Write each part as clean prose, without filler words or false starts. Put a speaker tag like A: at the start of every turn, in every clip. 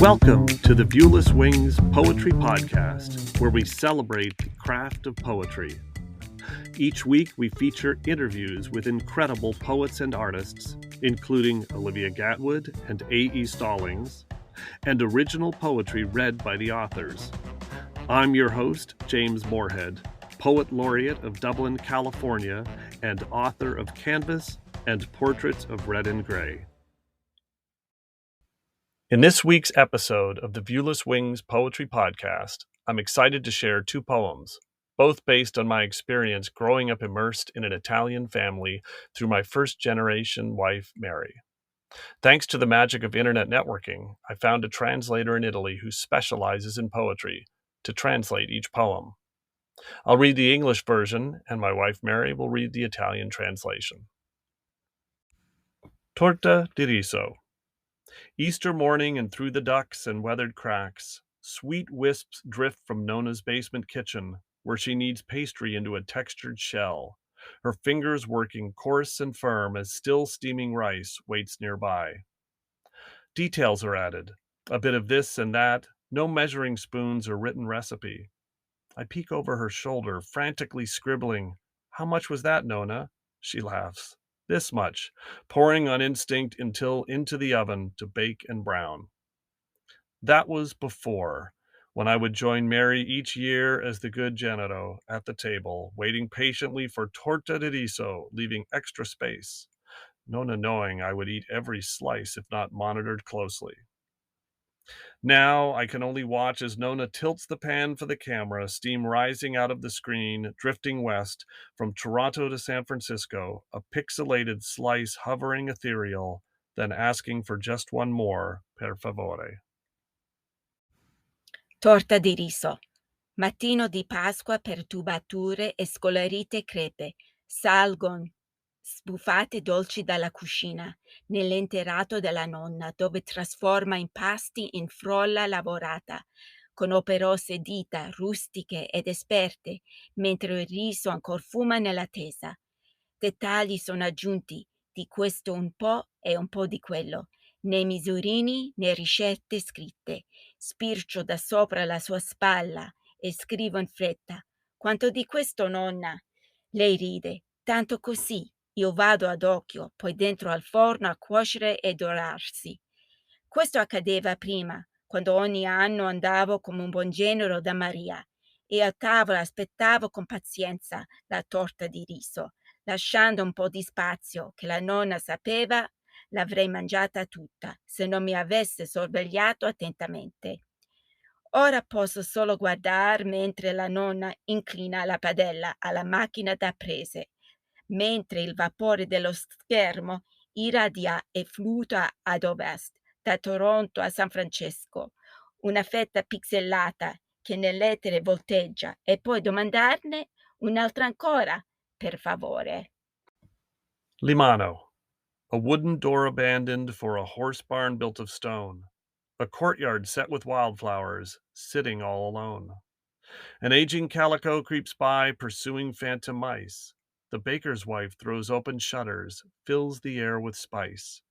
A: Welcome to the Viewless Wings Poetry Podcast, where we celebrate the craft of poetry. Each week, we feature interviews with incredible poets and artists, including Olivia Gatwood and A.E. Stallings, and original poetry read by the authors. I'm your host, James Morehead, Poet Laureate of Dublin, California, and author of Canvas and Portraits of Red and Gray. In this week's episode of the Viewless Wings Poetry Podcast, I'm excited to share two poems, both based on my experience growing up immersed in an Italian family through my first-generation wife, Mary. Thanks to the magic of internet networking, I found a translator in Italy who specializes in poetry to translate each poem. I'll read the English version, and my wife, Mary, will read the Italian translation. Torta di riso. Easter morning and through the ducts and weathered cracks, sweet wisps drift from Nona's basement kitchen, where she kneads pastry into a textured shell, her fingers working coarse and firm as still steaming rice waits nearby. Details are added, a bit of this and that, no measuring spoons or written recipe. I peek over her shoulder, frantically scribbling. "How much was that, Nona?" She laughs. "This much," pouring on instinct until into the oven to bake and brown. That was before, when I would join Mary each year as the good Genero at the table, waiting patiently for torta di riso, leaving extra space, Nona knowing I would eat every slice if not monitored closely. Now I can only watch as Nona tilts the pan for the camera, steam rising out of the screen, drifting west from Toronto to San Francisco, a pixelated slice hovering ethereal, then asking for just one more, per favore.
B: Torta di riso. Mattino di Pasqua per tubature e scolarite crepe. Salgon, sbuffate dolci dalla cucina, nell'enterato della nonna, dove trasforma impasti in frolla lavorata, con operose dita rustiche ed esperte, mentre il riso ancor fuma nella tesa. Dettagli sono aggiunti, di questo un po' e un po' di quello, né misurini né ricette scritte. Spircio da sopra la sua spalla e scrivo in fretta. "Quanto di questo, nonna?" Lei ride. "Tanto così. Io vado ad occhio, poi dentro al forno a cuocere e dorarsi." Questo accadeva prima, quando ogni anno andavo come un buon genero da Maria e a tavola aspettavo con pazienza la torta di riso, lasciando un po' di spazio che la nonna sapeva l'avrei mangiata tutta se non mi avesse sorvegliato attentamente. Ora posso solo guardare mentre la nonna inclina la padella alla macchina da prese, mentre il vapore dello schermo irradia e flutua ad ovest, da Toronto a San Francesco, una fetta pixelata che nell'etere volteggia, e poi domandarne un'altra ancora, per favore.
A: Limano. A wooden door abandoned for a horse barn built of stone. A courtyard set with wildflowers, sitting all alone. An aging calico creeps by, pursuing phantom mice. The baker's wife throws open shutters, fills the air with spice.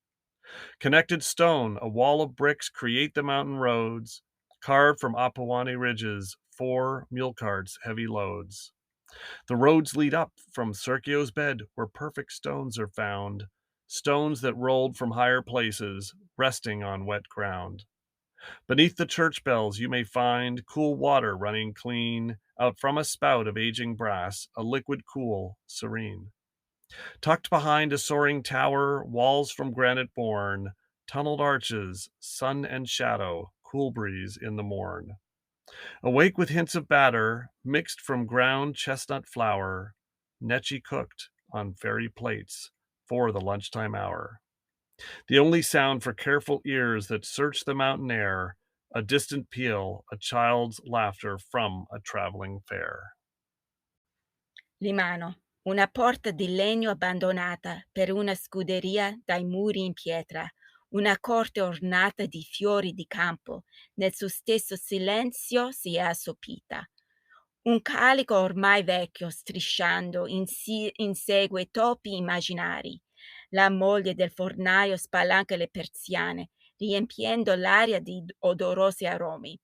A: Connected stone, a wall of bricks create the mountain roads, carved from Apawane ridges, 4 mule carts, heavy loads. The roads lead up from Sergio's bed, where perfect stones are found, stones that rolled from higher places, resting on wet ground. Beneath the church bells you may find cool water running clean, out from a spout of aging brass, a liquid cool, serene. Tucked behind a soaring tower, walls from granite born, tunneled arches, sun and shadow, cool breeze in the morn. Awake with hints of batter, mixed from ground chestnut flour, netchy cooked on fairy plates for the lunchtime hour. The only sound for careful ears that search the mountain air, a distant peal, a child's laughter from a traveling fair.
B: Limano, una porta di legno abbandonata per una scuderia dai muri in pietra, una corte ornata di fiori di campo, nel suo stesso silenzio si è assopita. Un calico ormai vecchio strisciando insegue topi immaginari. La moglie del fornaio spalanca le persiane, riempiendo l'aria di odorosi aromi.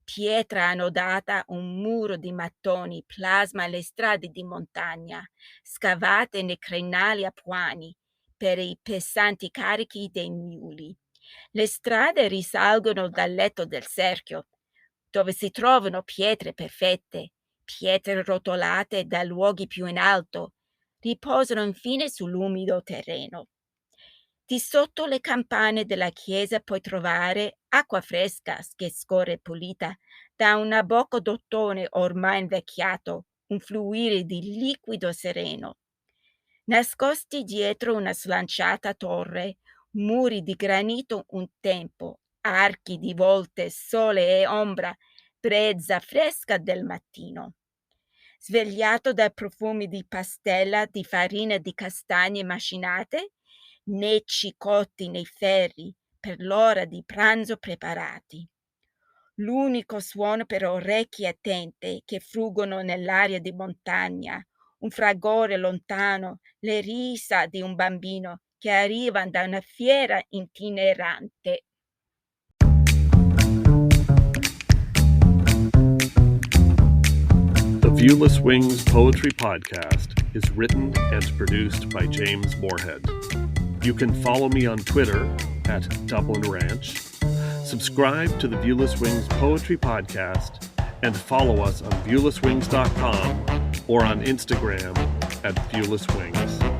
B: Pietra annodata, un muro di mattoni plasma le strade di montagna, scavate nei crenali apuani per i pesanti carichi dei muli. Le strade risalgono dal letto del cerchio, dove si trovano pietre perfette, pietre rotolate da luoghi più in alto, riposano infine sull'umido terreno. Di sotto le campane della chiesa puoi trovare acqua fresca che scorre pulita da una bocca d'ottone ormai invecchiato, un fluire di liquido sereno. Nascosti dietro una slanciata torre, muri di granito un tempo, archi di volte, sole e ombra, brezza fresca del mattino. Svegliato dai profumi di pastella, di farina di castagne macinate, necci cotti nei ferri per l'ora di pranzo preparati. L'unico suono per orecchie attente che fruggono nell'aria di montagna, un fragore lontano, le risa di un bambino che arriva da una fiera itinerante.
A: The Viewless Wings Poetry Podcast is written and produced by James Morehead. You can follow me on Twitter at Dublin Ranch, subscribe to the Viewless Wings Poetry Podcast, and follow us on viewlesswings.com or on Instagram at Viewless Wings.